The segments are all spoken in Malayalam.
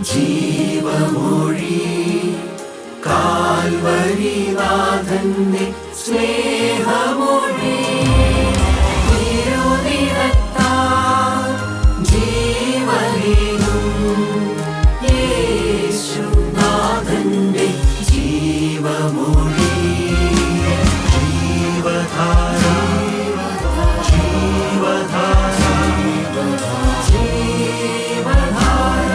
ജീവമൊഴി കാൽവരിനാഥന്റെ സ്നേഹമൊഴി തിരുനിറത്താൽ ജീവനേകും യേശുനാഥന്റെ ജീവമൊഴി ജീവധാര ജീവധാര ജീവധാര.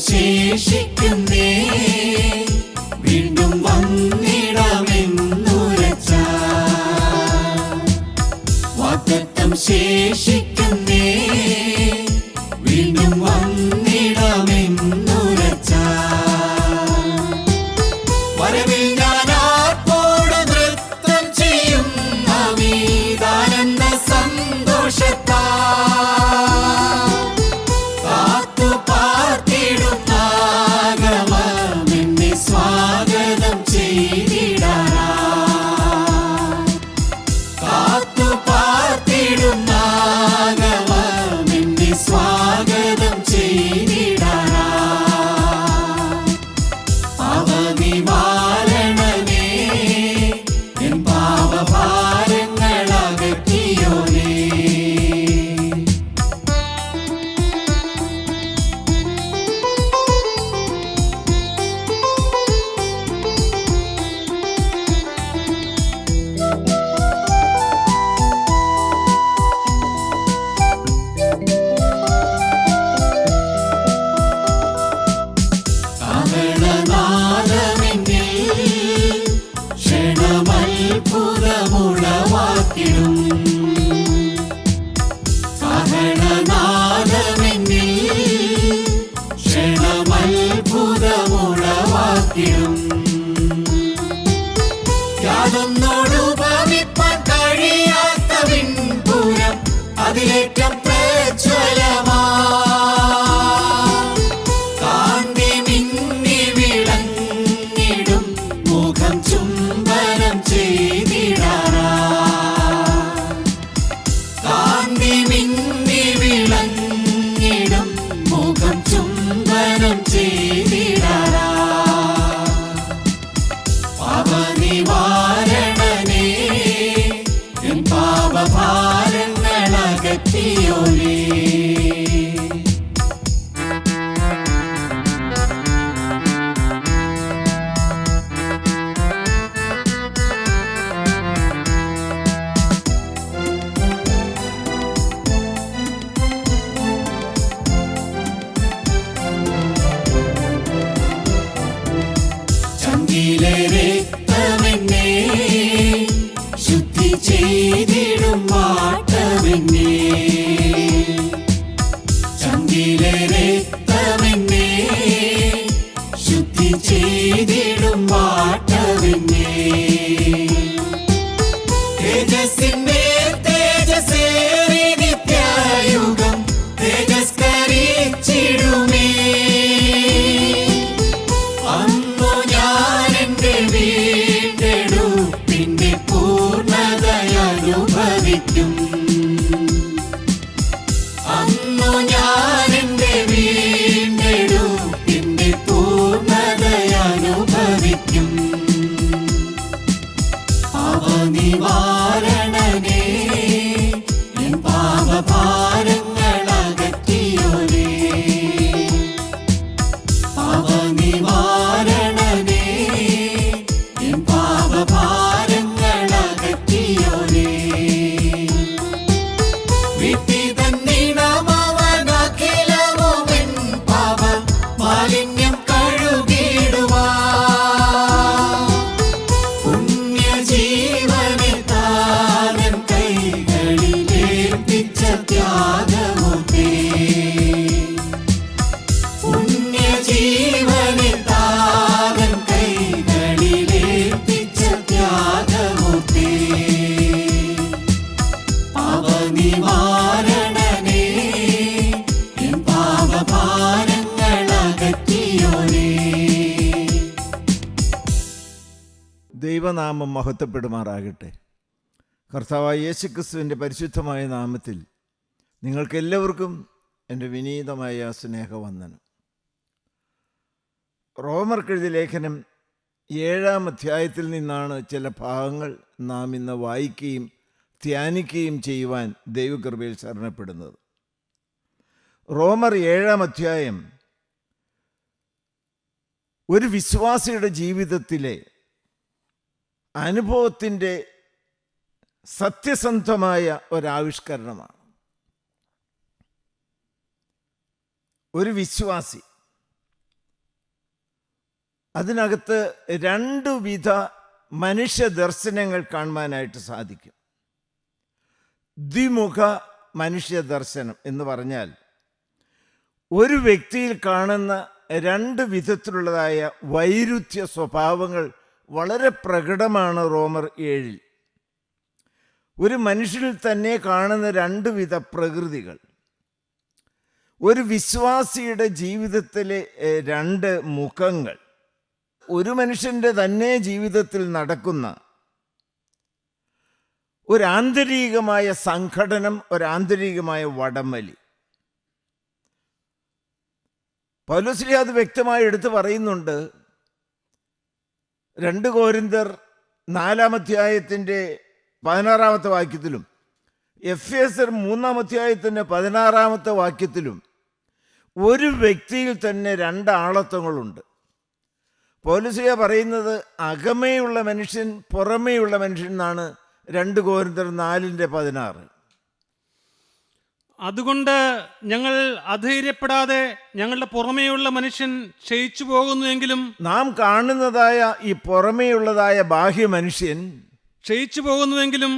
ശേഷിക്കുന്നേ വീണ്ടും വന്നിടാമെന്നുരച്ച വാഗ്ദത്തം ശേഷിക്കുന്നേ വീണ്ടും വന്നിടാമെന്നുരച്ച വരവിൽ ഞാൻ ആർപ്പോട് നൃത്തം ചെയ്യും നവീതാനന്ദ സന്തോഷത്താ കാത്തു പാർത്തിടും നാഗവമെന്നെ ഉളവാക്കിടും. കാഹളനാദമെന്നിൽ ക്ഷണമത്ഭുതമുളവാക്കിടും. യാതൊന്നോടു ഭവിപ്പാൻ കഴിയാത്ത വിൺപുരം അതിലേറ്റം പ്രജ്വലമാ കാന്തി മിന്നി വിളങ്ങിടും മുഖം ചുംബനം ചെയ്തിടാറാ. കാന്തി മിന്നി വിളങ്ങിടും മുഖം ചുംബനം ചെയ്തിടാറാ. പാപനിവാരണനേ എൻ പാപഭാരങ്ങളകറ്റിയോനേ. ചങ്കിലെ രക്തമെന്നേ ശുദ്ധി ചെയ്തിടും മാട്ടമെന്നേ. ചങ്കിലെ രക്തമെന്നേ ശുദ്ധി ചെയ്തിടും മാട്ടമെന്നേ. തേജസ്സിന്റെ തേജസ്സേറി നിത്യയുഗം തേജസ്കരിച്ചിടുമേ. അന്നു ഞാൻ എന്റെ വീണ്ടെടുപ്പിന്റെ പൂർണ്ണതയനുഭവിക്കും. അന്നു ഞാൻ എന്റെ വീണ്ടെടുപ്പിന്റെ പൂർണ്ണതയനുഭവിക്കും. പാപനിവാരണനേ എൻ പാപഭാരങ്ങളകറ്റിയോനേ. പാപനിവാരണനേ എൻ പാപഭാരങ്ങളകറ്റിയോനേ. വിട്ടിതന്നിടമവനഖിലവുമെൻ പാപ മാലിന്യം കഴുകിടുവാൻ. പുണ്യജീവനെ താതൻ കൈകളിലേൽപ്പിച്ച ത്യാഗമൂർത്തേ. പുണ്യജീവനെ താതൻ കൈകളിലേൽപ്പിച്ച ത്യാഗമൂർത്തേ. പാപനിവാരണനേ എൻ പാപഭാരങ്ങളകറ്റിയോനേ. ദൈവനാമം മഹത്വപ്പെടുമാറാകട്ടെ. കർത്താവായ യേശുക്രിസ്തുവിൻ്റെ പരിശുദ്ധമായ നാമത്തിൽ നിങ്ങൾക്കെല്ലാവർക്കും എൻ്റെ വിനീതമായ സ്നേഹവന്ദനം. റോമർക്കെഴുതിയ ലേഖനം 7-ാം അധ്യായത്തിൽ നിന്നാണ് ചില ഭാഗങ്ങൾ നാം ഇന്ന് വായിക്കുകയും ധ്യാനിക്കുകയും ചെയ്യുവാൻ ദൈവകൃപയിൽ ശരണപ്പെടുന്നത്. റോമർ 7-ാം അധ്യായം ഒരു വിശ്വാസിയുടെ ജീവിതത്തിലെ അനുഭവത്തിൻ്റെ സത്യസന്ധമായ ഒരാവിഷ്കരണമാണ്. ഒരു വിശ്വാസി അതിനകത്ത് 2 വിധ മനുഷ്യ ദർശനങ്ങൾ കാണുവാനായിട്ട് സാധിക്കും. ദ്വിമുഖ മനുഷ്യ ദർശനം എന്ന് പറഞ്ഞാൽ ഒരു വ്യക്തിയിൽ കാണുന്ന 2 വിധത്തിലുള്ളതായ വൈരുദ്ധ്യ സ്വഭാവങ്ങൾ വളരെ പ്രകടമാണ്. റോമർ 7-ൽ ഒരു മനുഷ്യനിൽ തന്നെ കാണുന്ന 2 വിധ പ്രകൃതികൾ. ഒരു വിശ്വാസിയുടെ ജീവിതത്തിലെ 2 മുഖങ്ങൾ. ഒരു മനുഷ്യൻ്റെ തന്നെ ജീവിതത്തിൽ നടക്കുന്ന ഒരാന്തരികമായ സംഘടനം, ഒരാന്തരികമായ വടംവലി. പൗലോസ് അത് വ്യക്തമായി എടുത്തു പറയുന്നുണ്ട്. 2 കൊരിന്ത്യർ 4-ാം അധ്യായത്തിൻ്റെ 16-ാമത്തെ വാക്യത്തിലും എഫേസ്യർ 3-ാം അധ്യായത്തിൻ്റെ 16-ാമത്തെ വാക്യത്തിലും ഒരു വ്യക്തിയിൽ തന്നെ 2 ആളത്വങ്ങളുണ്ട്. പൗലോസ് പറയുന്നത് അകമേയുള്ള മനുഷ്യൻ, പുറമേയുള്ള മനുഷ്യൻ എന്നാണ് 2 കൊരിന്ത്യർ 4:16. അതുകൊണ്ട് ഞങ്ങൾ അധൈര്യപ്പെടാതെ ഞങ്ങളുടെ പുറമേയുള്ള മനുഷ്യൻ ക്ഷയിച്ചു പോകുന്നുവെങ്കിലും, നാം കാണുന്നതായ ഈ പുറമേയുള്ളതായ ബാഹ്യ മനുഷ്യൻ ക്ഷയിച്ചു പോകുന്നുവെങ്കിലും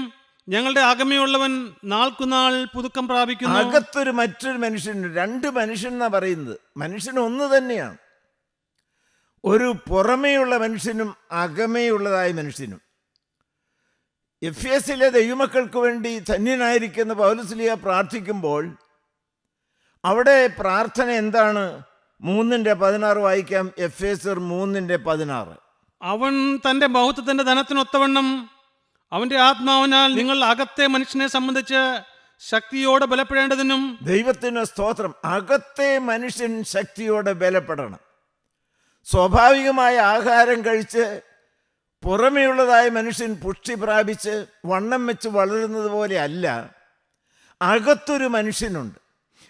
ഞങ്ങളുടെ അകമയുള്ളവൻ നാൾക്കുനാൾ പുതുക്കം പ്രാപിക്കുന്നു. അകത്തൊരു മറ്റൊരു മനുഷ്യനുണ്ട്. രണ്ട് മനുഷ്യൻ എന്നാ പറയുന്നത്. മനുഷ്യൻ ഒന്ന് തന്നെയാണ്. ഒരു പുറമേയുള്ള മനുഷ്യനും അകമേയുള്ളതായ മനുഷ്യനും. എഫേസിലെ ദൈവമക്കൾക്ക് വേണ്ടി ധന്യനായിരിക്കുന്ന പൗലോസ്ലീഹ പ്രാർത്ഥിക്കുമ്പോൾ അവിടെ പ്രാർത്ഥന എന്താണ്? 3:16 വായിക്കാം. എഫേസർ 3:16. അവൻ തന്റെ മഹത്വത്തിന്റെ ധനത്തിനൊത്തവണ്ണം അവന്റെ ആത്മാവിനാൽ നിങ്ങൾ അകത്തെ മനുഷ്യനെ സംബന്ധിച്ച് ശക്തിയോടെ ബലപ്പെടേണ്ടതിനും. ദൈവത്തിന് സ്തോത്രം. അകത്തെ മനുഷ്യൻ ശക്തിയോടെ ബലപ്പെടണം. സ്വാഭാവികമായ ആഹാരം കഴിച്ച് പുറമെയുള്ളതായ മനുഷ്യൻ പുഷ്ടി പ്രാപിച്ച് വണ്ണം വെച്ച് വളരുന്നത് പോലെ അല്ല. അകത്തൊരു മനുഷ്യനുണ്ട്.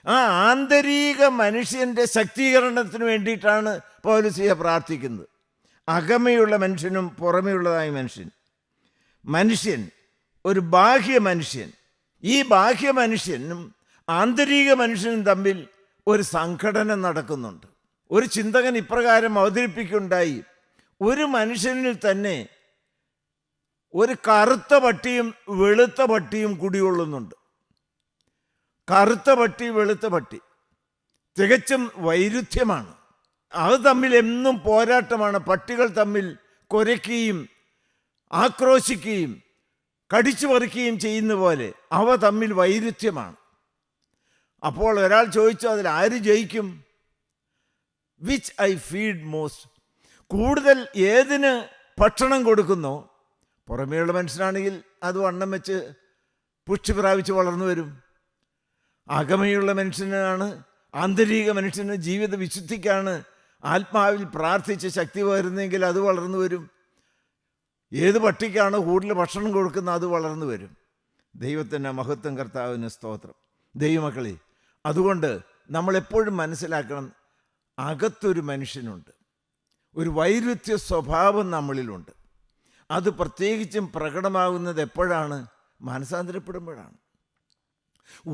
ആ ആന്തരിക മനുഷ്യൻ്റെ ശക്തീകരണത്തിന് വേണ്ടിയിട്ടാണ് പൗലോസ്ലീഹ പ്രാർത്ഥിക്കുന്നത്. അകമയുള്ള മനുഷ്യനും പുറമെയുള്ളതായ മനുഷ്യൻ ഒരു ബാഹ്യ മനുഷ്യൻ. ഈ ബാഹ്യ മനുഷ്യനും ആന്തരിക മനുഷ്യനും തമ്മിൽ ഒരു സംഘടന നടക്കുന്നുണ്ട്. ഒരു ചിന്തകൻ ഇപ്രകാരം അവതരിപ്പിക്കുകയുണ്ടായി: ഒരു മനുഷ്യനിൽ തന്നെ ഒരു കറുത്ത പട്ടിയും വെളുത്ത പട്ടിയും കുടികൊള്ളുന്നുണ്ട്. കറുത്ത പട്ടി വെളുത്ത പട്ടി തികച്ചും വൈരുദ്ധ്യമാണ്. അത് തമ്മിൽ എന്നും പോരാട്ടമാണ്. പട്ടികൾ തമ്മിൽ കുരയ്ക്കുകയും ആക്രോശിക്കുകയും കടിച്ചു പറിക്കുകയും ചെയ്യുന്ന പോലെ അവ തമ്മിൽ വൈരുദ്ധ്യമാണ്. അപ്പോൾ ഒരാൾ ചോദിച്ചു, അതിൽ ആര് ജയിക്കും? Which I feed most? കൂടുതൽ ഏതിന് ഭക്ഷണം കൊടുക്കുന്നോ? പുറമേയുള്ള മനുഷ്യനാണെങ്കിൽ അത് വണ്ണം വെച്ച് പുഷ്ടി പ്രാപിച്ച് വളർന്നു വരും. അകമയുള്ള മനുഷ്യനാണ്, ആന്തരിക മനുഷ്യന് ജീവിത വിശുദ്ധിക്കാണ് ആത്മാവിൽ പ്രാർത്ഥിച്ച് ശക്തി വരുന്നെങ്കിൽ അത് വളർന്നു വരും. ഏത് പട്ടിക്കാണ് കൂടുതൽ ഭക്ഷണം കൊടുക്കുന്നത് അത് വളർന്നു വരും. ദൈവത്തിൻ്റെ മഹത്വം, കർത്താവിന് സ്തോത്രം. ദൈവമക്കളെ, അതുകൊണ്ട് നമ്മളെപ്പോഴും മനസ്സിലാക്കണം, അകത്തൊരു മനുഷ്യനുണ്ട്. ഒരു വൈരുദ്ധ്യ സ്വഭാവം നമ്മളിലുണ്ട്. അത് പ്രത്യേകിച്ചും പ്രകടമാകുന്നത് എപ്പോഴാണ്? മാനസാന്തരപ്പെടുമ്പോഴാണ്.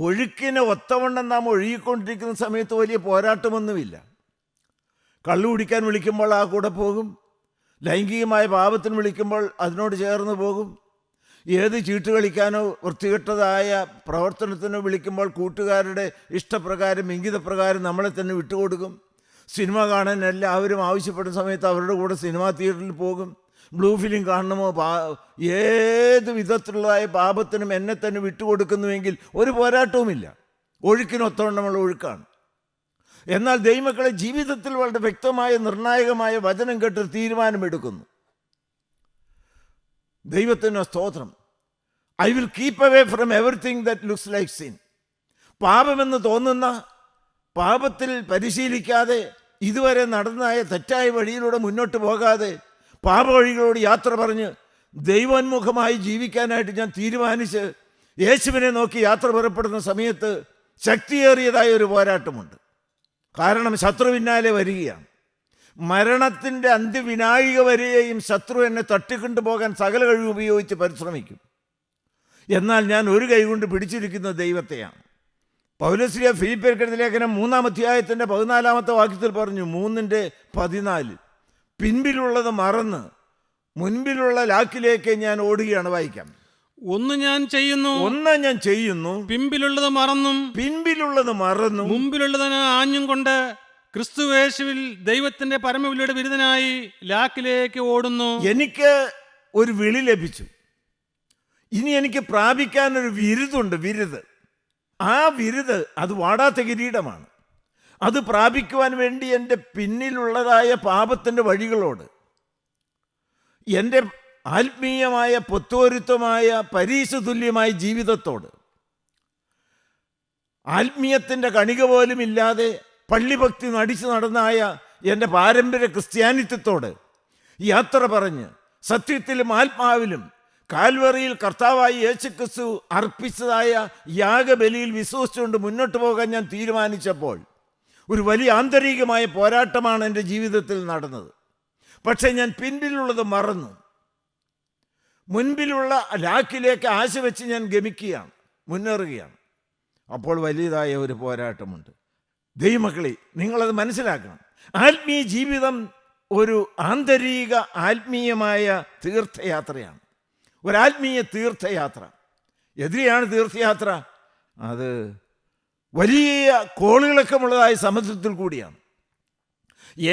ഒഴുക്കിനെ ഒത്തവണ്ണം നാം ഒഴുകിക്കൊണ്ടിരിക്കുന്ന സമയത്ത് വലിയ പോരാട്ടമൊന്നുമില്ല. കള്ളു കുടിക്കാൻ വിളിക്കുമ്പോൾ ആ കൂടെ പോകും. ലൈംഗികമായ പാപത്തിന് വിളിക്കുമ്പോൾ അതിനോട് ചേർന്ന് പോകും. ഏത് ചീട്ട് കളിക്കാനോ വൃത്തികെട്ടതായ പ്രവർത്തനത്തിനോ വിളിക്കുമ്പോൾ കൂട്ടുകാരുടെ ഇഷ്ടപ്രകാരം ഇംഗിതപ്രകാരം നമ്മളെ തന്നെ വിട്ടുകൊടുക്കും. സിനിമ കാണാൻ എല്ലാവരും ആവശ്യപ്പെടുന്ന സമയത്ത് അവരുടെ കൂടെ സിനിമാ തിയേറ്ററിൽ പോകും. ബ്ലൂ ഫിലിം കാണണമോ, ഏത് വിധത്തിലുള്ളതായ പാപത്തിനും എന്നെ തന്നെ വിട്ടുകൊടുക്കുന്നുവെങ്കിൽ ഒരു പോരാട്ടവുമില്ല. ഒഴുക്കിനൊത്തവണ്ണമുള്ള ഒഴുക്കാണ്. എന്നാൽ ദൈവമക്കളെ, ജീവിതത്തിൽ വളരെ വ്യക്തമായ നിർണായകമായ വചനം കേട്ട് തീരുമാനമെടുക്കുന്നു. ദൈവത്തിന് സ്തോത്രം. I will keep away from everything that looks like sin. പാപമെന്ന് തോന്നുന്ന പാപത്തിൽ പരിശീലിക്കാതെ, ഇതുവരെ നടന്നതായ തെറ്റായ വഴിയിലൂടെ മുന്നോട്ട് പോകാതെ, പാപവഴികളോട് യാത്ര പറഞ്ഞ് ദൈവോന്മുഖമായി ജീവിക്കാനായിട്ട് ഞാൻ തീരുമാനിച്ച് യേശുവിനെ നോക്കി യാത്ര പുറപ്പെടുന്ന സമയത്ത് ശക്തിയേറിയതായ ഒരു പോരാട്ടമുണ്ട്. കാരണം ശത്രു പിന്നാലെ വരികയാണ്. മരണത്തിൻ്റെ അന്ത്യവിനാഴിക വരെയും ശത്രു എന്നെ തട്ടിക്കൊണ്ടു പോകാൻ സകല കഴിവ് ഉപയോഗിച്ച് പരിശ്രമിക്കും. എന്നാൽ ഞാൻ ഒരു കൈ കൊണ്ട് പിടിച്ചിരിക്കുന്ന ദൈവത്തെയാണ്. പൗലോസ്ലീഹ ഫിലിപ്പിയർക്കെഴുതിയ ലേഖനം 3-ാം അധ്യായത്തിൻ്റെ 14-ാമത്തെ വാക്യത്തിൽ പറഞ്ഞു, 3:14, പിൻപിലുള്ളത് മറന്ന് മുൻപിലുള്ള ലാക്കിലേക്ക് ഞാൻ ഓടുകയാണ്. വായിക്കാം. ഒന്ന് ഞാൻ ചെയ്യുന്നു, പിൻപിലുള്ളത് മറന്നും മുമ്പിലുള്ളതിന് ആഞ്ഞും കൊണ്ട് ക്രിസ്തുയേശുവിൽ ദൈവത്തിന്റെ പരമവിളിയുടെ ബിരുദനായി ലാക്കിലേക്ക് ഓടുന്നു. എനിക്ക് ഒരു വിളി ലഭിച്ചു. ഇനി എനിക്ക് പ്രാപിക്കാനൊരു വിരുദുണ്ട്. ആ വിരുദ് അത് വാടാത്ത കിരീടമാണ്. അത് പ്രാപിക്കുവാൻ വേണ്ടി എൻ്റെ പിന്നിലുള്ളതായ പാപത്തിൻ്റെ വഴികളോട്, എൻ്റെ ആത്മീയമായ പൊത്തോരുത്വമായ പരീശതുല്യമായ ജീവിതത്തോട്, ആത്മീയത്തിൻ്റെ കണിക പോലും ഇല്ലാതെ പള്ളിഭക്തി നടിച്ചു നടന്നായ എൻ്റെ പാരമ്പര്യ ക്രിസ്ത്യാനിത്വത്തോട് യാത്ര പറഞ്ഞ് സത്യത്തിലും ആത്മാവിലും കാൽവറിയിൽ കർത്താവായി യേശുക്രിസ്തു അർപ്പിച്ചതായ യാഗബലിയിൽ വിശ്വസിച്ചുകൊണ്ട് മുന്നോട്ട് പോകാൻ ഞാൻ തീരുമാനിച്ചപ്പോൾ ഒരു വലിയ ആന്തരികമായ പോരാട്ടമാണ് എൻ്റെ ജീവിതത്തിൽ നടന്നത്. പക്ഷേ ഞാൻ പിൻപിലുള്ളത് മറന്നു. മുൻപിലുള്ള ലാക്കിലേക്ക് ആശ വെച്ച് ഞാൻ ഗമിക്കുകയാണ്, മുന്നേറുകയാണ്. അപ്പോൾ വലിയതായ ഒരു പോരാട്ടമുണ്ട്. ദൈവമക്കളെ, നിങ്ങളത് മനസ്സിലാക്കണം. ആത്മീയ ജീവിതം ഒരു ആന്തരിക ആത്മീയമായ തീർത്ഥയാത്രയാണ്. ഒരാത്മീയ തീർത്ഥയാത്ര. എതിരെയാണ് തീർത്ഥയാത്ര. അത് വലിയ കോളുകളൊക്കെയുള്ളതായ സമുദ്രത്തിൽ കൂടിയാണ്.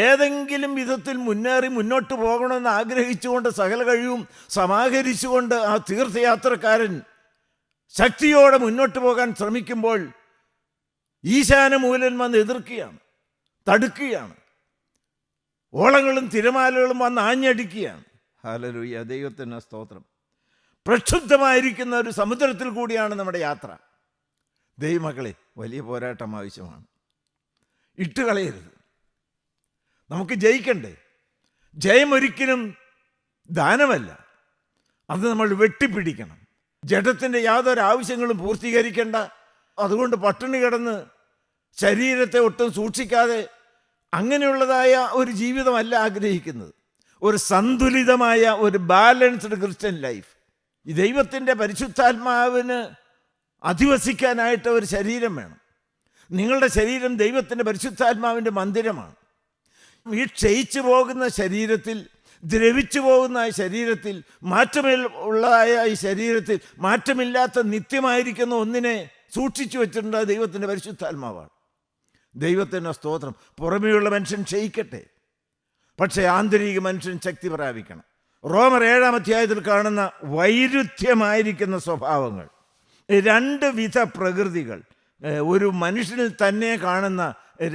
ഏതെങ്കിലും വിധത്തിൽ മുന്നേറി മുന്നോട്ട് പോകണമെന്ന് ആഗ്രഹിച്ചുകൊണ്ട് സകല കഴിവും സമാഹരിച്ചുകൊണ്ട് ആ തീർത്ഥയാത്രക്കാരൻ ശക്തിയോടെ മുന്നോട്ട് പോകാൻ ശ്രമിക്കുമ്പോൾ ഈശാനമൂലൻ വന്ന് എതിർക്കുകയാണ്, തടുക്കുകയാണ്. ഓളങ്ങളും തിരമാലകളും വന്ന് ആഞ്ഞടിക്കുകയാണ്. ഹല്ലേലൂയ, ദൈവത്തിന് സ്തോത്രം. പ്രക്ഷുബ്ധമായിരിക്കുന്ന ഒരു സമുദ്രത്തിൽ കൂടിയാണ് നമ്മുടെ യാത്ര. ദൈവമക്കളെ, വലിയ പോരാട്ടം ആവശ്യമാണ്. ഇട്ടുകളയരുത്. നമുക്ക് ജയിക്കണ്ടേ? ജയമൊരിക്കലും ദാനമല്ല, അത് നമ്മൾ വെട്ടിപ്പിടിക്കണം. ജഡത്തിൻ്റെ യാതൊരു ആവശ്യങ്ങളും പൂർത്തീകരിക്കേണ്ട. അതുകൊണ്ട് പട്ടിണി കിടന്ന് ശരീരത്തെ ഒട്ടും സൂക്ഷിക്കാതെ അങ്ങനെയുള്ളതായ ഒരു ജീവിതമല്ല ആഗ്രഹിക്കുന്നത്. ഒരു സന്തുലിതമായ ഒരു ബാലൻസ്ഡ് ക്രിസ്ത്യൻ ലൈഫ്. ഈ ദൈവത്തിൻ്റെ പരിശുദ്ധാത്മാവിന് അധിവസിക്കാനായിട്ട് ഒരു ശരീരം വേണം. നിങ്ങളുടെ ശരീരം ദൈവത്തിൻ്റെ പരിശുദ്ധാത്മാവിൻ്റെ മന്ദിരമാണ്. ഈ ക്ഷയിച്ചു പോകുന്ന ശരീരത്തിൽ, ദ്രവിച്ചു പോകുന്ന ഈ ശരീരത്തിൽ, മാറ്റമുള്ളതായ ഈ ശരീരത്തിൽ മാറ്റമില്ലാത്ത നിത്യമായിരിക്കുന്ന ഒന്നിനെ സൂക്ഷിച്ചു വെച്ചിട്ടുണ്ട്. ദൈവത്തിൻ്റെ പരിശുദ്ധാത്മാവാണ്. ദൈവത്തിൻ്റെ സ്തോത്രം. പുറമേയുള്ള മനുഷ്യൻ ക്ഷയിക്കട്ടെ, പക്ഷേ ആന്തരിക മനുഷ്യൻ ശക്തി പ്രാപിക്കണം. റോമർ 7-ാം അധ്യായത്തിൽ കാണുന്ന വൈരുദ്ധ്യമായിരിക്കുന്ന സ്വഭാവങ്ങൾ, രണ്ട് വിധ പ്രകൃതികൾ, ഒരു മനുഷ്യനിൽ തന്നെ കാണുന്ന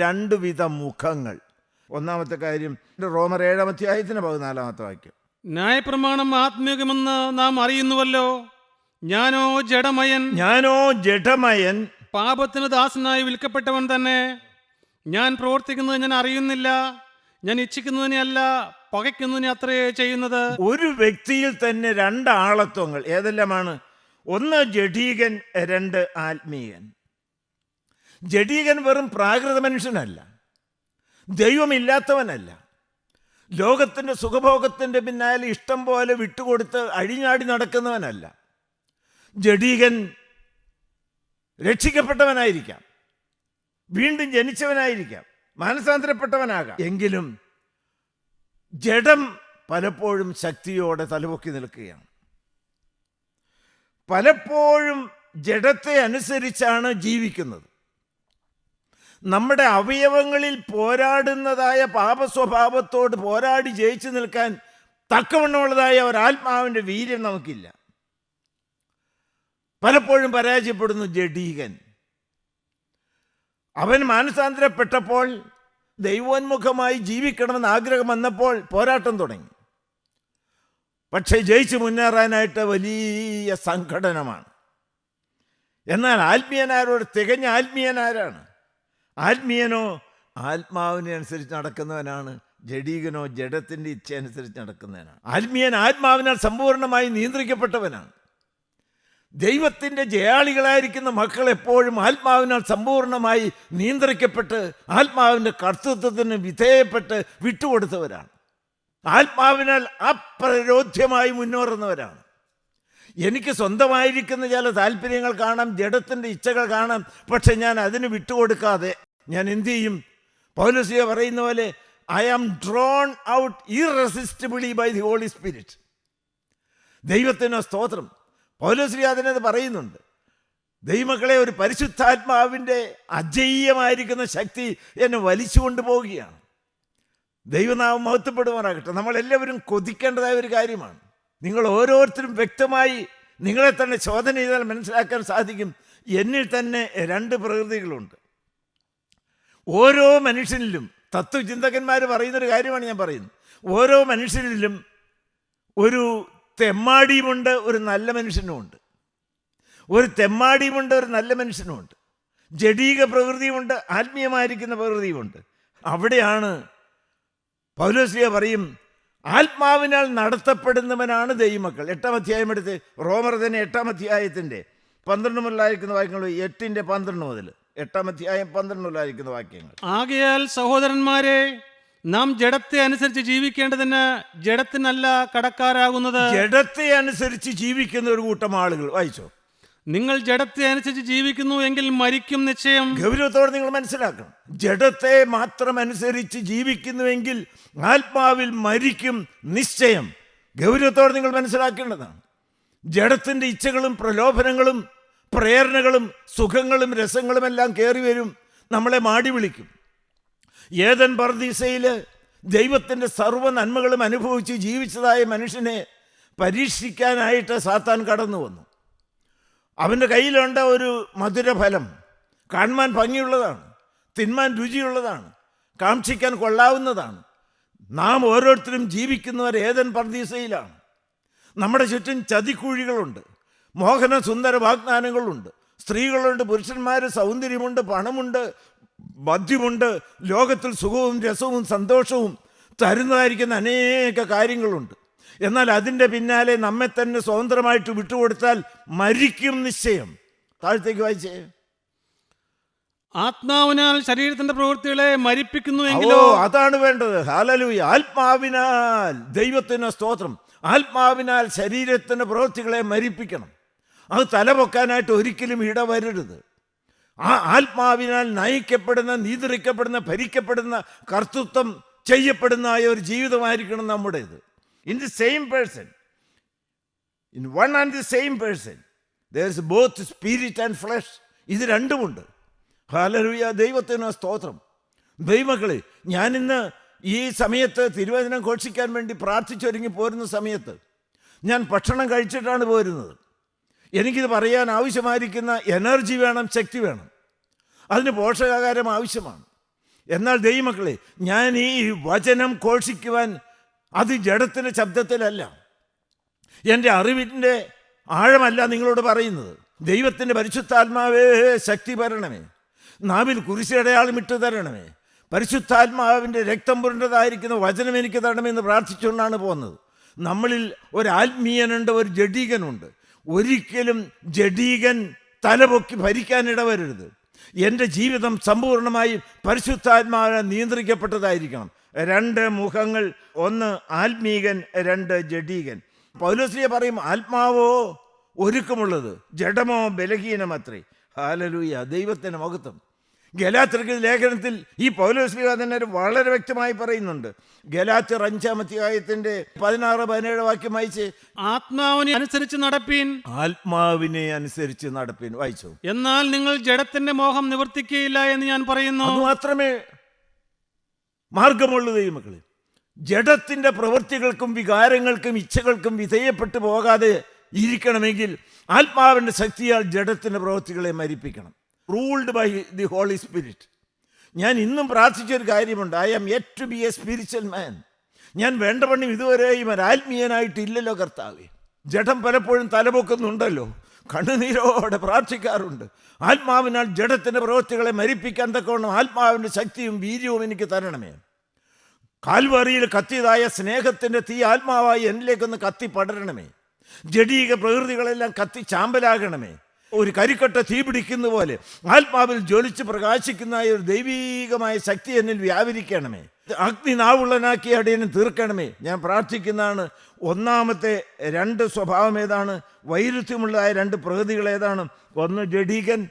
രണ്ട് വിധ മുഖങ്ങൾ. ഒന്നാമത്തെ കാര്യം റോമർ 7-ാം അധ്യായത്തിന് 14-ാമത്തെ വാക്യം. ന്യായപ്രമാണം ആത്മീയമെന്ന് നാം അറിയുന്നുവല്ലോ. ഞാനോ ജഡമയൻ, പാപത്തിന് ദാസനായി വിൽക്കപ്പെട്ടവൻ തന്നെ. ഞാൻ പ്രവർത്തിക്കുന്നത് ഞാൻ അറിയുന്നില്ല, ഞാൻ ഇച്ഛിക്കുന്നതിനെ അല്ല പകയ്ക്കുന്നതിനെ അത്രയേ ചെയ്യുന്നത്. ഒരു വ്യക്തിയിൽ തന്നെ രണ്ട് ആളത്വങ്ങൾ ഏതെല്ലാമാണ്? ഒന്ന് ജഡീകൻ, രണ്ട് ആത്മീയൻ. ജഡീകൻ വെറും പ്രാകൃത മനുഷ്യനല്ല, ദൈവമില്ലാത്തവനല്ല, ലോകത്തിൻ്റെ സുഖഭോഗത്തിൻ്റെ പിന്നാലെ ഇഷ്ടം പോലെ വിട്ടുകൊടുത്ത് അഴിഞ്ഞാടി നടക്കുന്നവനല്ല. ജഡീകൻ രക്ഷിക്കപ്പെട്ടവനായിരിക്കാം, വീണ്ടും ജനിച്ചവനായിരിക്കാം, മാനസാന്തരപ്പെട്ടവനാകാം. എങ്കിലും ജഡം പലപ്പോഴും ശക്തിയോടെ തലപൊക്കി നിൽക്കുകയാണ്. പലപ്പോഴും ജഡത്തെ അനുസരിച്ചാണ് ജീവിക്കുന്നത്. നമ്മുടെ അവയവങ്ങളിൽ പോരാടുന്നതായ പാപസ്വഭാവത്തോട് പോരാടി ജയിച്ചു നിൽക്കാൻ തക്കവണ്ണമുള്ളതായ ഒരാത്മാവിൻ്റെ വീര്യം നമുക്കില്ല. പലപ്പോഴും പരാജയപ്പെടുന്നു ജഡീകൻ. അവൻ മാനസാന്തരപ്പെട്ടപ്പോൾ, ദൈവോന്മുഖമായി ജീവിക്കണമെന്ന് ആഗ്രഹം വന്നപ്പോൾ പോരാട്ടം തുടങ്ങി. പക്ഷേ ജയിച്ച് മുന്നേറാനായിട്ട് വലിയ സംഘടനമാണ്. എന്നാൽ ആത്മീയനാരോട് തികഞ്ഞ ആത്മീയനാരാണ്? ആത്മീയനോ ആത്മാവിനെ അനുസരിച്ച് നടക്കുന്നവനാണ്, ജഡീകനോ ജഡത്തിൻ്റെ ഇച്ഛ അനുസരിച്ച് നടക്കുന്നവനാണ്. ആത്മീയൻ ആത്മാവിനാൽ സമ്പൂർണ്ണമായി നിയന്ത്രിക്കപ്പെട്ടവനാണ്. ദൈവത്തിൻ്റെ ജയാളികളായിരിക്കുന്ന മക്കൾ എപ്പോഴും ആത്മാവിനാൽ സമ്പൂർണ്ണമായി നിയന്ത്രിക്കപ്പെട്ട് ആത്മാവിൻ്റെ കർത്തൃത്വത്തിന് വിധേയപ്പെട്ട് വിട്ടുകൊടുത്തവരാണ്. ആത്മാവിനാൽ അപ്രരോധ്യമായി മുന്നേറുന്നവരാണ്. എനിക്ക് സ്വന്തമായിരിക്കുന്ന ചില താല്പര്യങ്ങൾ കാണാം, ജഡത്തിൻ്റെ ഇച്ഛകൾ കാണാം, പക്ഷെ ഞാൻ അതിന് വിട്ടുകൊടുക്കാതെ ഞാൻ എന്തു ചെയ്യും? പൗലോസ് പറയുന്ന പോലെ I am drawn out irresistibly by the Holy Spirit. ദൈവത്തിന് സ്തോത്രം. പൗലോസ് അതിനത് പറയുന്നുണ്ട്. ദൈവമക്കളെ, ഒരു പരിശുദ്ധാത്മാവിൻ്റെ അജയ്യമായിരിക്കുന്ന ശക്തി എന്നെ വലിച്ചുകൊണ്ട് പോവുകയാണ്. ദൈവനാമം മഹത്വപ്പെടുവാനാകട്ടെ. നമ്മളെല്ലാവരും കൊതിക്കേണ്ടതായ ഒരു കാര്യമാണ്. നിങ്ങൾ ഓരോരുത്തരും വ്യക്തമായി നിങ്ങളെ തന്നെ ശോധന ചെയ്താൽ മനസ്സിലാക്കാൻ സാധിക്കും. എന്നിൽ തന്നെ രണ്ട് പ്രകൃതികളുണ്ട്. ഓരോ മനുഷ്യനിലും, തത്വചിന്തകന്മാർ പറയുന്നൊരു കാര്യമാണ് ഞാൻ പറയുന്നത്, ഓരോ മനുഷ്യനിലും ഒരു തെമ്മാടിയുമുണ്ട്, ഒരു നല്ല മനുഷ്യനുമുണ്ട്. ഒരു തെമ്മാടിയുമുണ്ട്, ഒരു നല്ല മനുഷ്യനുമുണ്ട്. ജഡീക പ്രകൃതിയുമുണ്ട്, ആത്മീയമായിരിക്കുന്ന പ്രകൃതിയുമുണ്ട്. അവിടെയാണ് പൗലോസ് പറയും, ആത്മാവിനാൽ നടത്തപ്പെടുന്നവനാണ് ദൈവമക്കൾ. 8-ാം അധ്യായം എടുത്ത് റോമർ തന്നെ 8-ാം അധ്യായത്തിൻ്റെ 12 മുതലായിരിക്കുന്ന വാക്യങ്ങൾ, 8-12 മുതൽ 8-ാം അധ്യായം 12 മുതലായിരിക്കുന്ന വാക്യങ്ങൾ. ആകയാൽ സഹോദരന്മാരെ, നാം ജഡത്തെ അനുസരിച്ച് ജീവിക്കേണ്ടതിന് ജഡത്തിനല്ല കടക്കാരാകുന്നത്. ജഡത്തെ അനുസരിച്ച് ജീവിക്കുന്ന ഒരു കൂട്ടം ആളുകൾ. വായിച്ചോ. നിങ്ങൾ ജഡത്തെ അനുസരിച്ച് ജീവിക്കുന്നു എങ്കിൽ മരിക്കും നിശ്ചയം. ഗൗരവത്തോടെ നിങ്ങൾ മനസ്സിലാക്കണം. ജഡത്തെ മാത്രം അനുസരിച്ച് ജീവിക്കുന്നുവെങ്കിൽ ആത്മാവിൽ മരിക്കും നിശ്ചയം. ഗൗരവത്തോടെ നിങ്ങൾ മനസ്സിലാക്കേണ്ടതാണ്. ജഡത്തിൻ്റെ ഇച്ഛകളും പ്രലോഭനങ്ങളും പ്രേരണകളും സുഖങ്ങളും രസങ്ങളുമെല്ലാം കയറി വരും, നമ്മളെ മാടി വിളിക്കും. ഏദൻ പർദീസയിൽ ദൈവത്തിൻ്റെ സർവ്വ നന്മകളും അനുഭവിച്ച് ജീവിച്ചതായ മനുഷ്യനെ പരീക്ഷിക്കാനായിട്ട് സാത്താൻ കടന്നു വന്നു. അവൻ്റെ കയ്യിലുണ്ട ഒരു മധുരഫലം കാണുവാൻ ഭംഗിയുള്ളതാണ്, തിന്മാൻ രുചിയുള്ളതാണ്, കാക്ഷിക്കാൻ കൊള്ളാവുന്നതാണ്. നാം ഓരോരുത്തരും ജീവിക്കുന്നവർ ഏദൻ പർദീസയിലാണ്. നമ്മുടെ ചുറ്റും ചതിക്കുഴികളുണ്ട്, മോഹന സുന്ദര വാഗ്ദാനങ്ങളുണ്ട്, സ്ത്രീകളുണ്ട്, പുരുഷന്മാർ, സൗന്ദര്യമുണ്ട്, പണമുണ്ട്, മദ്യമുണ്ട്, ലോകത്തിൽ സുഖവും രസവും സന്തോഷവും തരുന്നതായിരിക്കുന്ന അനേക കാര്യങ്ങളുണ്ട്. എന്നാൽ അതിൻ്റെ പിന്നാലെ നമ്മെ തന്നെ സ്വതന്ത്രമായിട്ട് വിട്ടുകൊടുത്താൽ മരിക്കും നിശ്ചയം. താഴത്തേക്ക് വായിച്ചേ. ആത്മാവിനാൽ ശരീരത്തിന്റെ പ്രവൃത്തികളെ മരിപ്പിക്കുന്നുവെങ്കിലോ. അതാണ് വേണ്ടത്. ഹല്ലേലൂയ. ആത്മാവിനാൽ, ദൈവത്തിന് സ്തോത്രം, ആത്മാവിനാൽ ശരീരത്തിൻ്റെ പ്രവൃത്തികളെ മരിപ്പിക്കണം. അത് തലപൊക്കാനായിട്ട് ഒരിക്കലും ഇടവരരുത്. ആ ആത്മാവിനാൽ നയിക്കപ്പെടുന്ന, നിയന്ത്രിക്കപ്പെടുന്ന, ഭരിക്കപ്പെടുന്ന, കർത്തൃത്വം ചെയ്യപ്പെടുന്ന ഒരു ജീവിതമായിരിക്കണം നമ്മുടേത്. In the same person, in one and the same person there is both spirit and flesh. ഇത് രണ്ടുമുണ്ട്. ഹല്ലേലൂയ. ദൈവത്തിന് സ്തോത്രം. ദൈവമക്കളെ, ഞാനിന്ന് ഈ സമയത്ത് തിരുവചനം ഘോഷിക്കാൻ വേണ്ടി പ്രാർത്ഥിച്ചൊരുങ്ങി പോരുന്ന സമയത്ത് ഞാൻ ഭക്ഷണം കഴിച്ചിട്ടാണ് പോരുന്നത്. എനിക്കിത് പറയാൻ ആവശ്യമായിരിക്കുന്ന എനർജി വേണം, ശക്തി വേണം, അതിന് പോഷകാഹാരം ആവശ്യമാണ്. എന്നാൽ ദൈവമക്കളെ, ഞാൻ ഈ വചനം ഘോഷിക്കുവാൻ അത് ജഡത്തിൻ്റെ ശബ്ദത്തിലല്ല, എൻ്റെ അറിവിൻ്റെ ആഴമല്ല നിങ്ങളോട് പറയുന്നത്. ദൈവത്തിൻ്റെ പരിശുദ്ധാത്മാവേ ശക്തി തരണമേ, നാവിൽ കുരിശടയാളം ഇട്ട് തരണമേ, പരിശുദ്ധാത്മാവിൻ്റെ രക്തം പുരണ്ടതായിരിക്കുന്ന വചനം എനിക്ക് തരണമെന്ന് പ്രാർത്ഥിച്ചുകൊണ്ടാണ് പോകുന്നത്. നമ്മളിൽ ഒരു ആത്മീയനുണ്ട്, ഒരു ജഡീകനുണ്ട്. ഒരിക്കലും ജഡീകൻ തലപൊക്കി ഭരിക്കാനിടവരരുത്. എൻ്റെ ജീവിതം സമ്പൂർണ്ണമായും പരിശുദ്ധാത്മാവിനെ നിയന്ത്രിക്കപ്പെട്ടതായിരിക്കണം. രണ്ട് മുഖങ്ങൾ, ഒന്ന് ആത്മീകൻ, രണ്ട് ജഡീകൻ. പൗലോസ്ലീഹ പറയും, ആത്മാവോ ഒരുക്കമുള്ളത്, ജഡമോ ബലഹീനമത്രേ. ഹല്ലേലൂയ. ദൈവത്തിൻ്റെ മഹത്വം. ഗലാത്യർക്ക് ലേഖനത്തിൽ ഈ പൗലോസ്ലീഹ തന്നെ വളരെ വ്യക്തമായി പറയുന്നുണ്ട്. ഗലാത്യർ 5-ാം അധ്യായത്തിന്റെ 16-17 വാക്യം വായിച്ച്. ആത്മാവിനെ അനുസരിച്ച് നടപ്പീൻ. ആത്മാവിനെ അനുസരിച്ച് നടപ്പീൻ. വായിച്ചു. എന്നാൽ നിങ്ങൾ ജഡത്തിന്റെ മോഹം നിവർത്തിക്കുകയില്ല എന്ന് ഞാൻ പറയുന്നു. അത് മാത്രമേ മാർഗമുള്ളൂ ദൈവമക്കളെ. ജഡത്തിൻ്റെ പ്രവൃത്തികൾക്കും വികാരങ്ങൾക്കും ഇച്ഛകൾക്കും വിധേയപ്പെട്ടു പോകാതെ ഇരിക്കണമെങ്കിൽ ആത്മാവിൻ്റെ ശക്തിയാൽ ജഡത്തിൻ്റെ പ്രവൃത്തികളെ മരിപ്പിക്കണം. Ruled by the Holy Spirit. ഞാൻ ഇന്നും പ്രാർത്ഥിച്ചൊരു കാര്യമുണ്ട്. I am yet to be a spiritual man. ഞാൻ വേണ്ടവണ്ണം ഇതുവരെയും ഒരു ആത്മീയനായിട്ടില്ലല്ലോ കർത്താവേ. ജഡം പലപ്പോഴും തലപൊക്കുന്നുണ്ടല്ലോ, കണ്ണുനീരോടെ പ്രാർത്ഥിക്കാറുണ്ട്. ആത്മാവിനാൽ ജഡത്തിൻ്റെ പ്രവൃത്തികളെ മരിപ്പിക്കാൻ തക്കവണ്ണം ആത്മാവിൻ്റെ ശക്തിയും വീര്യവും എനിക്ക് തരണമേ. കാൽവറിയിൽ കത്തിയതായ സ്നേഹത്തിൻ്റെ തീ ആത്മാവായി എന്നിലേക്കൊന്ന് കത്തി പടരണമേ. ജഡീക പ്രകൃതികളെല്ലാം കത്തി ചാമ്പലാകണമേ. ഒരു കരിക്കട്ട തീ പിടിക്കുന്ന പോലെ ആത്മാവിൽ ജ്വലിച്ച് പ്രകാശിക്കുന്ന ഒരു ദൈവീകമായ ശക്തി എന്നിൽ വ്യാപരിക്കണമേ. അഗ്നി നാവുള്ളനാക്കി അടിയനെ തീർക്കണമേ. ഞാൻ പ്രാർത്ഥിക്കുന്നതാണ്. ഒന്നാമത്തെ രണ്ട് സ്വഭാവം ഏതാണ്? വൈരുദ്ധ്യമുള്ളതായ രണ്ട് പ്രകൃതികൾ ഏതാണ്? ഒന്ന് ജഡീകൻ,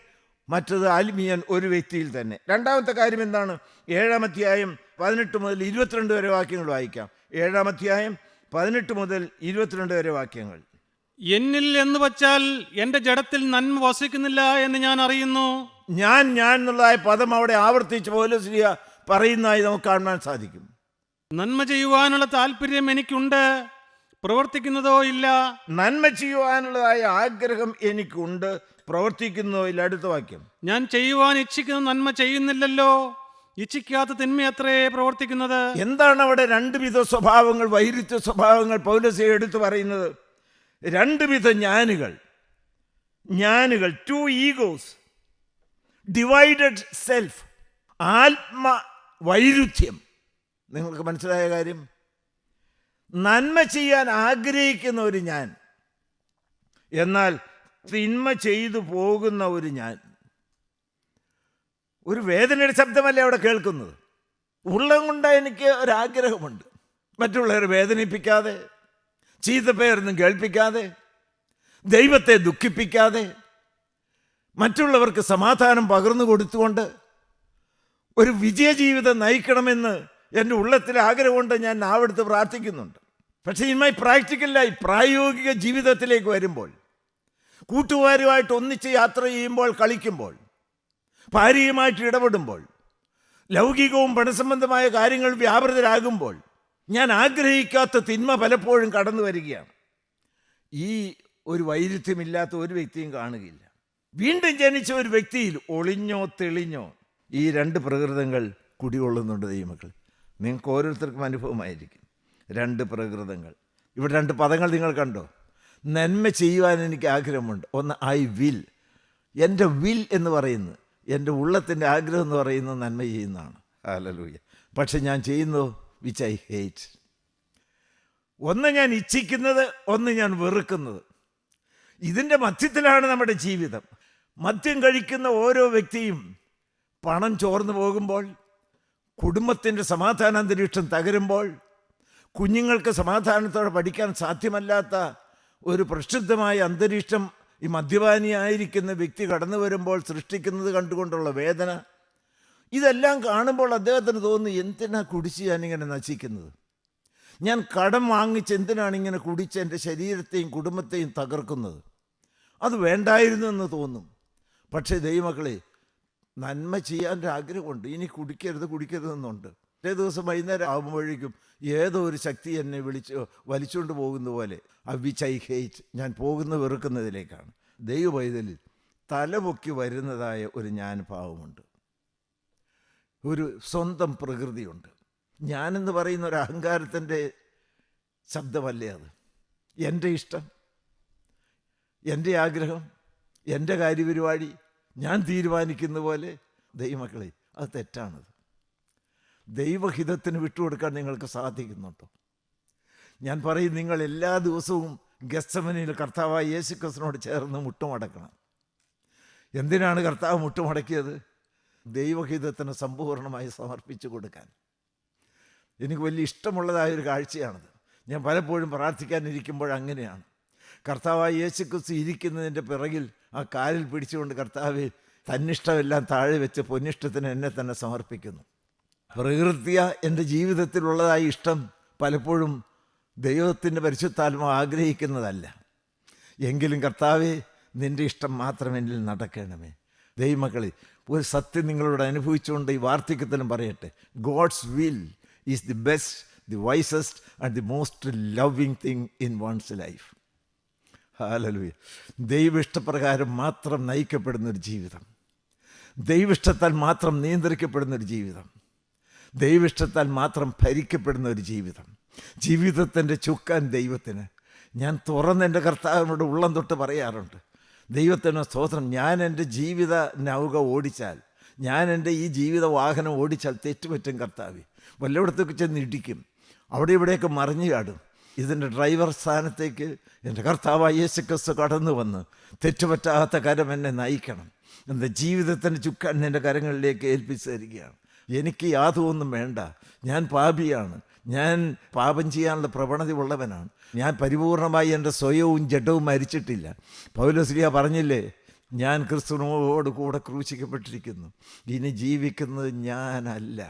മറ്റത് ആത്മീയൻ, ഒരു വ്യക്തിയിൽ തന്നെ. രണ്ടാമത്തെ കാര്യം എന്താണ്? 7-ാം അധ്യായം 18 മുതൽ 22 വരെ വാക്യങ്ങൾ വായിക്കാം. 7-ാം അധ്യായം 18 മുതൽ 22 വരെ വാക്യങ്ങൾ. എന്നിൽ എന്ന് വച്ചാൽ എൻ്റെ ജഡത്തിൽ നന്മ വസിക്കുന്നില്ല എന്ന് ഞാൻ അറിയുന്നു. ഞാൻ എന്നുള്ളതായ പദം അവിടെ ആവർത്തിച്ച് പൗലോസ്ലീഹ പറയുന്നതായി നമുക്ക് കാണാൻ സാധിക്കും. നന്മ ചെയ്യുവാനുള്ള താല്പര്യം എനിക്കുണ്ട്, പ്രവർത്തിക്കുന്നതോ ഇല്ല. നന്മ ചെയ്യുവാനുള്ളതായ ആഗ്രഹം എനിക്കുണ്ട്, പ്രവർത്തിക്കുന്നതോ ഇല്ല. അടുത്ത വാക്യം. ഞാൻ ചെയ്യുവാൻ ഇച്ഛിക്കുന്ന നന്മ ചെയ്യുന്നില്ലല്ലോ, ഇച്ഛിക്കാത്ത തിന്മയത്രേ പ്രവർത്തിക്കുന്നത്. എന്താണ് അവിടെ രണ്ട് വിധ സ്വഭാവങ്ങൾ, വൈരുദ്ധ്യ സ്വഭാവങ്ങൾ പൗലോസ്ലീഹ എടുത്തു പറയുന്നത്? രണ്ട് വിധ ജ്ഞാനുകൾ, ടു ഈഗോസ്, ഡിവൈഡഡ് സെൽഫ്, ആത്മ വൈരുദ്ധ്യം. നിങ്ങൾക്ക് മനസ്സിലായ കാര്യം? നന്മ ചെയ്യാൻ ആഗ്രഹിക്കുന്ന ഒരു ഞാൻ, എന്നാൽ തിന്മ ചെയ്തു പോകുന്ന ഒരു ഞാൻ. ഒരു വേദനയുടെ ശബ്ദമല്ലേ അവിടെ കേൾക്കുന്നത്? ഉള്ളം കൊണ്ട് എനിക്ക് ഒരാഗ്രഹമുണ്ട്, മറ്റുള്ളവരെ വേദനിപ്പിക്കാതെ, ചീത്തപ്പേരൊന്നും കേൾപ്പിക്കാതെ, ദൈവത്തെ ദുഃഖിപ്പിക്കാതെ, മറ്റുള്ളവർക്ക് സമാധാനം പകർന്നു കൊടുത്തുകൊണ്ട് ഒരു വിജയജീവിതം നയിക്കണമെന്ന് എൻ്റെ ഉള്ളത്തിലെ ആഗ്രഹമുണ്ട്. ഞാൻ നാവെടുത്ത് പ്രാർത്ഥിക്കുന്നുണ്ട്. പക്ഷേ ഇൻ മൈ പ്രാക്ടിക്കൽ ലൈഫ്, പ്രായോഗിക ജീവിതത്തിലേക്ക് വരുമ്പോൾ, കൂട്ടുകാരുമായിട്ട് ഒന്നിച്ച് യാത്ര ചെയ്യുമ്പോൾ, കളിക്കുമ്പോൾ, ഭാര്യയുമായിട്ട് ഇടപെടുമ്പോൾ, ലൗകികവും പണസംബന്ധമായ കാര്യങ്ങൾ വ്യാപൃതരാകുമ്പോൾ ഞാൻ ആഗ്രഹിക്കാത്ത തിന്മ പലപ്പോഴും കടന്നു വരികയാണ്. ഈ ഒരു വൈരുദ്ധ്യമില്ലാത്ത ഒരു വ്യക്തിയും കാണുകയില്ല. വീണ്ടും ജനിച്ച ഒരു വ്യക്തിയിൽ ഒളിഞ്ഞോ തെളിഞ്ഞോ ഈ രണ്ട് പ്രകൃതങ്ങൾ കുടികൊള്ളുന്നുണ്ട് ദൈവമക്കൾ. നിങ്ങൾക്ക് ഓരോരുത്തർക്കും അനുഭവമായിരിക്കും. രണ്ട് പ്രകൃതങ്ങൾ. ഇവിടെ രണ്ട് പദങ്ങൾ നിങ്ങൾ കണ്ടോ? നന്മ ചെയ്യുവാൻ എനിക്ക് ആഗ്രഹമുണ്ട്. ഒന്ന് ഐ വിൽ. എൻ്റെ വിൽ എന്ന് പറയുന്നത്, എൻ്റെ ഉള്ളത്തിൻ്റെ ആഗ്രഹം എന്ന് പറയുന്നത് നന്മ ചെയ്യുന്നതാണ്. ഹല്ലേലൂയ. പക്ഷെ ഞാൻ ചെയ്യുന്നു വിച്ച് ഐ ഹേറ്റ്. ഒന്ന് ഞാൻ ഇച്ഛിക്കുന്നത്, ഒന്ന് ഞാൻ വെറുക്കുന്നത്. ഇതിൻ്റെ മധ്യത്തിലാണ് നമ്മുടെ ജീവിതം. മദ്യം കഴിക്കുന്ന ഓരോ വ്യക്തിയും പണം ചോർന്നു പോകുമ്പോൾ, കുടുംബത്തിൻ്റെ സമാധാന അന്തരീക്ഷം തകരുമ്പോൾ, കുഞ്ഞുങ്ങൾക്ക് സമാധാനത്തോടെ പഠിക്കാൻ സാധ്യമല്ലാത്ത ഒരു പ്രക്ഷുബ്ധമായ അന്തരീക്ഷം ഈ മദ്യപാനിയായിരിക്കുന്ന വ്യക്തി കടന്നു വരുമ്പോൾ സൃഷ്ടിക്കുന്നത് കണ്ടുകൊണ്ടുള്ള വേദന, ഇതെല്ലാം കാണുമ്പോൾ അദ്ദേഹത്തിന് തോന്നുന്നു, എന്തിനാ കുടിച്ച് ഞാനിങ്ങനെ നശിക്കുന്നത്? ഞാൻ കടം വാങ്ങിച്ച് എന്തിനാണ് ഇങ്ങനെ കുടിച്ച് എൻ്റെ ശരീരത്തെയും കുടുംബത്തെയും തകർക്കുന്നത്? അത് വേണ്ടായിരുന്നു എന്ന് തോന്നും. പക്ഷേ ദൈവമക്കളെ, നന്മ ചെയ്യാൻ ആഗ്രഹമുണ്ട്. ഇനി കുടിക്കരുതെന്നുണ്ട്. ഒരേ ദിവസം വൈകുന്നേരം ആകുമ്പോഴേക്കും ഏതോ ഒരു ശക്തി എന്നെ വലിച്ചുകൊണ്ട് പോകുന്ന പോലെ വിച്ച് ഐ ഹേറ്റ്, ഞാൻ വെറുക്കുന്നതിലേക്കാണ്. ദൈവപൈതലിൽ തലപൊക്കി വരുന്നതായ ഒരു ഞാൻ ഭാവമുണ്ട്, ഒരു സ്വന്തം പ്രകൃതിയുണ്ട്. ഞാനെന്ന് പറയുന്ന ഒരു അഹങ്കാരത്തിൻ്റെ ശബ്ദമല്ലേ അത്? എൻ്റെ ഇഷ്ടം, എൻ്റെ ആഗ്രഹം, എൻ്റെ കാര്യപരിപാടി, ഞാൻ തീരുമാനിക്കുന്ന പോലെ. ദൈവമക്കളെ, അത് തെറ്റാണത്. ദൈവഹിതത്തിന് വിട്ടുകൊടുക്കാൻ നിങ്ങൾക്ക് സാധിക്കുന്നുണ്ടോ? ഞാൻ പറയും, നിങ്ങൾ എല്ലാ ദിവസവും ഗെത്സമനിയിൽ കർത്താവായ യേശുക്രിസ്തുവിനോട് ചേർന്ന് മുട്ടുമടക്കണം. എന്തിനാണ് കർത്താവ് മുട്ടുമടക്കിയത്? ദൈവഹിതത്തിന് സമ്പൂർണ്ണമായി സമർപ്പിച്ചു കൊടുക്കാൻ. എനിക്ക് വലിയ ഇഷ്ടമുള്ളതായൊരു കാഴ്ചയാണത്. ഞാൻ പലപ്പോഴും പ്രാർത്ഥിക്കാനിരിക്കുമ്പോൾ അങ്ങനെയാണ്. കർത്താവായ യേശുക്രിസ്തു ഇരിക്കുന്നതിൻ്റെ പിറകിൽ ആ കാലിൽ പിടിച്ചുകൊണ്ട് കർത്താവ് തന്നിഷ്ടമെല്ലാം താഴെ വെച്ച് പൊന്നിഷ്ടത്തിന് എന്നെ തന്നെ സമർപ്പിക്കുന്നു. പ്രകൃതിയ എൻ്റെ ജീവിതത്തിലുള്ളതായ ഇഷ്ടം പലപ്പോഴും ദൈവത്തിൻ്റെ പരിശുദ്ധാത്മാവ് ആഗ്രഹിക്കുന്നതല്ല. എങ്കിലും കർത്താവേ, നിൻ്റെ ഇഷ്ടം മാത്രം എന്നിൽ നടക്കണമേ. ദൈവമക്കളെ, ഒരു സത്യം നിങ്ങളോട് അനുഭവിച്ചുകൊണ്ട് ഈ വാർദ്ധക്യത്തിലും പറയട്ടെ, God's will is the best, the wisest and the most loving thing in one's life. Hallelujah. ദൈവ ഇഷ്ടപ്രകാരം മാത്രം നയിക്കപ്പെടുന്നൊരു ജീവിതം, ദൈവിഷ്ടത്താൽ മാത്രം നിയന്ത്രിക്കപ്പെടുന്നൊരു ജീവിതം, ദൈവിഷ്ടത്താൽ മാത്രം ഭരിക്കപ്പെടുന്ന ഒരു ജീവിതം, ജീവിതത്തിൻ്റെ ചുക്കാൻ ദൈവത്തിന്. ഞാൻ തുറന്നെൻ്റെ കർത്താവിനോട് ഉള്ളം തൊട്ട് പറയാറുണ്ട്, ദൈവത്തിന് സ്തോത്രം. ഞാൻ എൻ്റെ ജീവിത നൗക ഓടിച്ചാൽ, ഞാൻ എൻ്റെ ഈ ജീവിത വാഹനം ഓടിച്ചാൽ തെറ്റുപറ്റും കർത്താവേ. വല്ലയിടത്തേക്ക് ചെന്ന് ഇടിക്കും, അവിടെ ഇവിടെയൊക്കെ മറിഞ്ഞു ചാടും. ഇതിൻ്റെ ഡ്രൈവർ സ്ഥാനത്തേക്ക് എൻ്റെ കർത്താവായ യേശുക്രിസ്തു കടന്നു വന്ന് തെറ്റുപറ്റാത്ത കരം എന്നെ നയിക്കണം. എൻ്റെ ജീവിതത്തിൻ്റെ ചുക്കാൻ എൻ്റെ കരങ്ങളിലേക്ക് ഏൽപ്പിച്ചു തരികയാണ്. എനിക്ക് യാതൊന്നും വേണ്ട, ഞാൻ പാപിയാണ്, ഞാൻ പാപം ചെയ്യാനുള്ള പ്രവണതയുള്ളവനാണ്, ഞാൻ പരിപൂർണമായി എൻ്റെ സ്വയവും ജഡവും മരിച്ചിട്ടില്ല. പൗലോസ്ലീഹ പറഞ്ഞില്ലേ, ഞാൻ ക്രിസ്തുവിനോട് കൂടെ ക്രൂശിക്കപ്പെട്ടിരിക്കുന്നു, ഇനി ജീവിക്കുന്നത് ഞാനല്ല.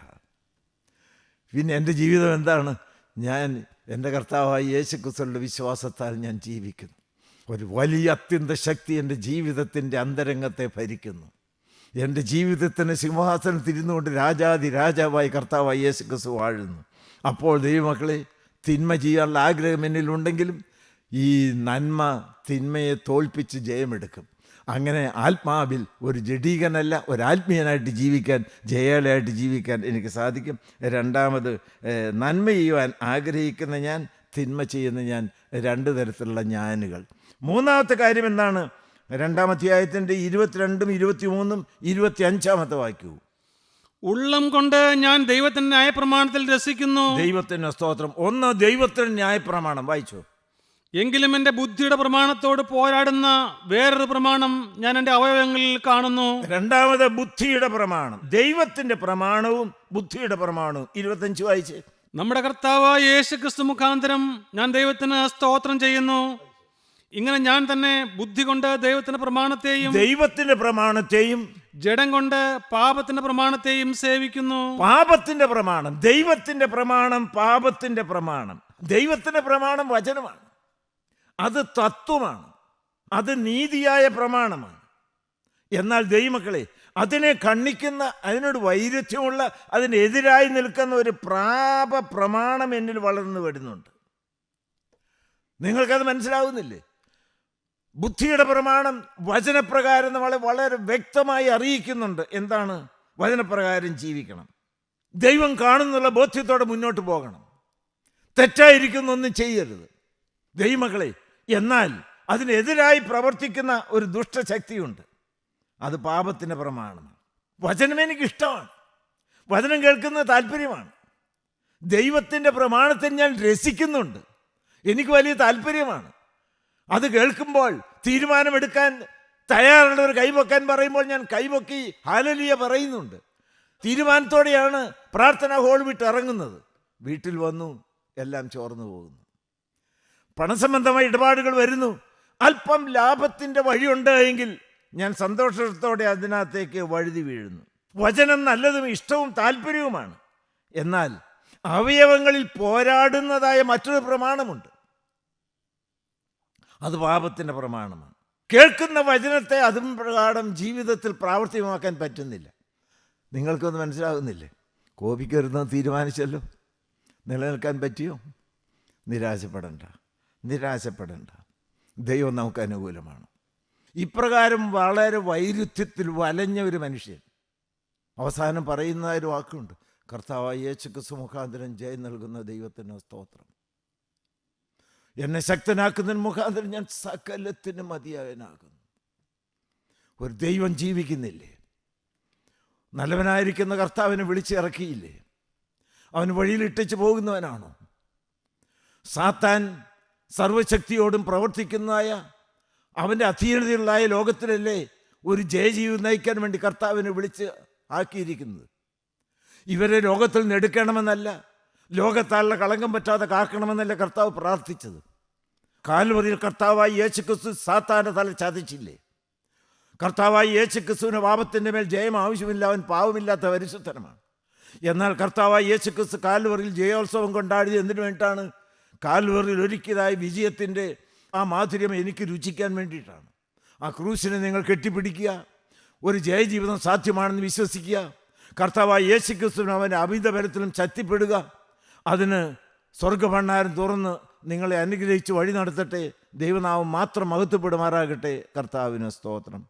പിന്നെ എൻ്റെ ജീവിതം എന്താണ്? ഞാൻ എൻ്റെ കർത്താവായ യേശുക്രിസ്തുവിന്റെ വിശ്വാസത്താൽ ഞാൻ ജീവിക്കുന്നു. ഒരു വലിയ അത്യന്ത ശക്തി എൻ്റെ ജീവിതത്തിൻ്റെ അന്തരംഗത്തെ ഭരിക്കുന്നു. എൻ്റെ ജീവിതത്തിന് സിംഹാസനത്തിൽ ഇരുന്നുകൊണ്ട് രാജാതി രാജാവായി കർത്താവായ യേശുക്രിസ്തു വാഴുന്നു. അപ്പോൾ ദൈവമക്കളെ, തിന്മ ചെയ്യാനുള്ള ആഗ്രഹം എന്നിലുണ്ടെങ്കിലും ഈ നന്മ തിന്മയെ തോൽപ്പിച്ച് ജയമെടുക്കും. അങ്ങനെ ആത്മാവിൽ ഒരു ജഡീകനല്ല, ഒരാത്മീയനായിട്ട് ജീവിക്കാൻ, ജയാലായിട്ട് ജീവിക്കാൻ എനിക്ക് സാധിക്കും. രണ്ടാമത്, നന്മ ചെയ്യുവാൻ ആഗ്രഹിക്കുന്ന ഞാൻ, തിന്മ ചെയ്യുന്ന ഞാൻ, രണ്ട് തരത്തിലുള്ള ഞാനുകൾ. മൂന്നാമത്തെ കാര്യം എന്താണ്? 2-ാം അധ്യായത്തിൻ്റെ 22, 23, 25 വാക്യവും. ഉള്ളം കൊണ്ട് ഞാൻ ദൈവത്തിന്റെ ന്യായപ്രമാണത്തിൽ രസിക്കുന്നു. ദൈവത്തിന് സ്തോത്രം. ഒന്ന്, ദൈവത്തിന് ന്യായപ്രമാണം വായിച്ചു. എങ്കിലും എൻ്റെ ബുദ്ധിയുടെ പ്രമാണത്തോട് പോരാടുന്ന വേറൊരു പ്രമാണം ഞാൻ എൻ്റെ അവയവങ്ങളിൽ കാണുന്നു. രണ്ടാമത്, ബുദ്ധിയുടെ പ്രമാണം. ദൈവത്തിന്റെ പ്രമാണവും ബുദ്ധിയുടെ പ്രമാണവും. 25 വായിച്ചേ. നമ്മുടെ കർത്താവായ യേശുക്രിസ്തു മുഖാന്തരം ഞാൻ ദൈവത്തിന് സ്തോത്രം ചെയ്യുന്നു. ഇങ്ങനെ ഞാൻ തന്നെ ബുദ്ധി കൊണ്ട് ദൈവത്തിന്റെ പ്രമാണത്തെയും ജഡം കൊണ്ട് പാപത്തിന്റെ പ്രമാണത്തെയും സേവിക്കുന്നു. പാപത്തിന്റെ പ്രമാണം, ദൈവത്തിന്റെ പ്രമാണം, പാപത്തിന്റെ പ്രമാണം. ദൈവത്തിൻ്റെ പ്രമാണം വചനമാണ്, അത് തത്വമാണ്, അത് നീതിയായ പ്രമാണമാണ്. എന്നാൽ ദൈവമക്കളെ, അതിനെ ഖണ്ഡിക്കുന്ന, അതിനോട് വൈരുദ്ധ്യമുള്ള, അതിനെതിരായി നിൽക്കുന്ന ഒരു പ്രമാണം എന്നിൽ വളർന്നു വരുന്നുണ്ട്. നിങ്ങൾക്കത് മനസ്സിലാവുന്നില്ലേ? ബുദ്ധിയുടെ പ്രമാണം വചനപ്രകാരം നമ്മളെ വളരെ വ്യക്തമായി അറിയിക്കുന്നുണ്ട്. എന്താണ്? വചനപ്രകാരം ജീവിക്കണം, ദൈവം കാണുന്നുള്ള ബോധ്യത്തോടെ മുന്നോട്ട് പോകണം, തെറ്റായിരിക്കുന്നൊന്നും ചെയ്യരുത് ദൈവമക്കളെ. എന്നാൽ അതിനെതിരായി പ്രവർത്തിക്കുന്ന ഒരു ദുഷ്ടശക്തിയുണ്ട്, അത് പാപത്തിൻ്റെ പ്രമാണമാണ്. വചനം എനിക്കിഷ്ടമാണ്, വചനം കേൾക്കുന്നത് താല്പര്യമാണ്, ദൈവത്തിൻ്റെ പ്രമാണത്തിൽ ഞാൻ രസിക്കുന്നുണ്ട്, എനിക്ക് വലിയ താല്പര്യമാണ്. അത് കേൾക്കുമ്പോൾ തീരുമാനമെടുക്കാൻ തയ്യാറുള്ളവർ കൈവക്കാൻ പറയുമ്പോൾ ഞാൻ കൈവക്കി ഹല്ലേലൂയ പറയുന്നുണ്ട്. തീരുമാനത്തോടെയാണ് പ്രാർത്ഥനാ ഹോൾ വിട്ട് ഇറങ്ങുന്നത്. വീട്ടിൽ വന്നു എല്ലാം ചോർന്നു പോകുന്നു. പണസംബന്ധമായ ഇടപാടുകൾ വരുന്നു, അല്പം ലാഭത്തിൻ്റെ വഴിയുണ്ട് എങ്കിൽ ഞാൻ സന്തോഷത്തോടെ അതിനകത്തേക്ക് വഴുതി വീഴുന്നു. വചനം നല്ലതും ഇഷ്ടവും താല്പര്യവുമാണ്. എന്നാൽ അവയവങ്ങളിൽ പോരാടുന്നതായ മറ്റൊരു പ്രമാണമുണ്ട്, അത് പാപത്തിൻ്റെ പ്രമാണമാണ്. കേൾക്കുന്ന വചനത്തെ അതും പ്രകാരം ജീവിതത്തിൽ പ്രാവർത്തികമാക്കാൻ പറ്റുന്നില്ല. നിങ്ങൾക്കൊന്നും മനസ്സിലാകുന്നില്ലേ? കോപിക്കരുതെന്ന് തീരുമാനിച്ചല്ലോ, നിലനിൽക്കാൻ പറ്റിയോ? നിരാശപ്പെടണ്ട, നിരാശപ്പെടണ്ട. ദൈവം നമുക്ക് അനുകൂലമാണ്. ഇപ്രകാരം വളരെ വൈരുദ്ധ്യത്തിൽ വലഞ്ഞ ഒരു മനുഷ്യൻ അവസാനം പറയുന്ന ഒരു വാക്കുണ്ട്, കർത്താവായ യേശുക്രിസ്തു മുഖാന്തരം ജയം നൽകുന്ന ദൈവത്തിന് സ്തോത്രം. എന്നെ ശക്തനാക്കുന്നതിന് മുഖാന്തരം ഞാൻ സകലത്തിനും മതിയായവനാകുന്നു. ഒരു ദൈവം ജീവിക്കുന്നില്ലേ? നല്ലവനായിരിക്കുന്ന കർത്താവിനെ വിളിച്ചിറക്കിയില്ലേ? അവൻ വഴിയിലിട്ടിച്ച് പോകുന്നവനാണോ? സാത്താൻ സർവശക്തിയോടും പ്രവർത്തിക്കുന്നതായ അവൻ്റെ അധീനതയുള്ളതായ ലോകത്തിലല്ലേ ഒരു ജയജീവിതം നയിക്കാൻ വേണ്ടി കർത്താവിനെ വിളിച്ച് ആക്കിയിരിക്കുന്നത്. ഇവരെ ലോകത്തിൽ നിന്ന് എടുക്കണമെന്നല്ല, ലോകത്താലുള്ള കളങ്കം പറ്റാതെ കാക്കണമെന്നല്ല കർത്താവ് പ്രാർത്ഥിച്ചത്. കാൽവറിയിൽ കർത്താവായി യേശുക്രിസ്തു സാത്താൻ്റെ തല ചതച്ചില്ലേ? കർത്താവായി യേശുക്രിസ്തുവിന് പാപത്തിൻ്റെ മേൽ ജയം ആവശ്യമില്ല, അവൻ പാവമില്ലാത്ത പരിശുദ്ധനമാണ്. എന്നാൽ കർത്താവായി യേശുക്രിസ്തു കാൽവറിയിൽ ജയോത്സവം കൊണ്ടാടിയത് എന്തിനു വേണ്ടിയിട്ടാണ്? കാൽവറിയിൽ ഒരുക്കിയതായ വിജയത്തിൻ്റെ ആ മാധുര്യം എനിക്ക് രുചിക്കാൻ വേണ്ടിയിട്ടാണ്. ആ ക്രൂശിനെ നിങ്ങൾ കെട്ടിപ്പിടിക്കുക, ഒരു ജയജീവിതം സാധ്യമാണെന്ന് വിശ്വസിക്കുക, കർത്താവായ യേശുക്രിസ്തുവിന് അവൻ്റെ അമിതബലത്തിലും ശക്തിപ്പെടുക. അതിന് സ്വർഗഭണ്ഡാരം തുറന്ന് നിങ്ങളെ അനുഗ്രഹിച്ച് വഴി നടത്തട്ടെ. ദൈവനാമം മാത്രം മഹത്വപ്പെടുമാറാകട്ടെ. കർത്താവിന് സ്തോത്രം.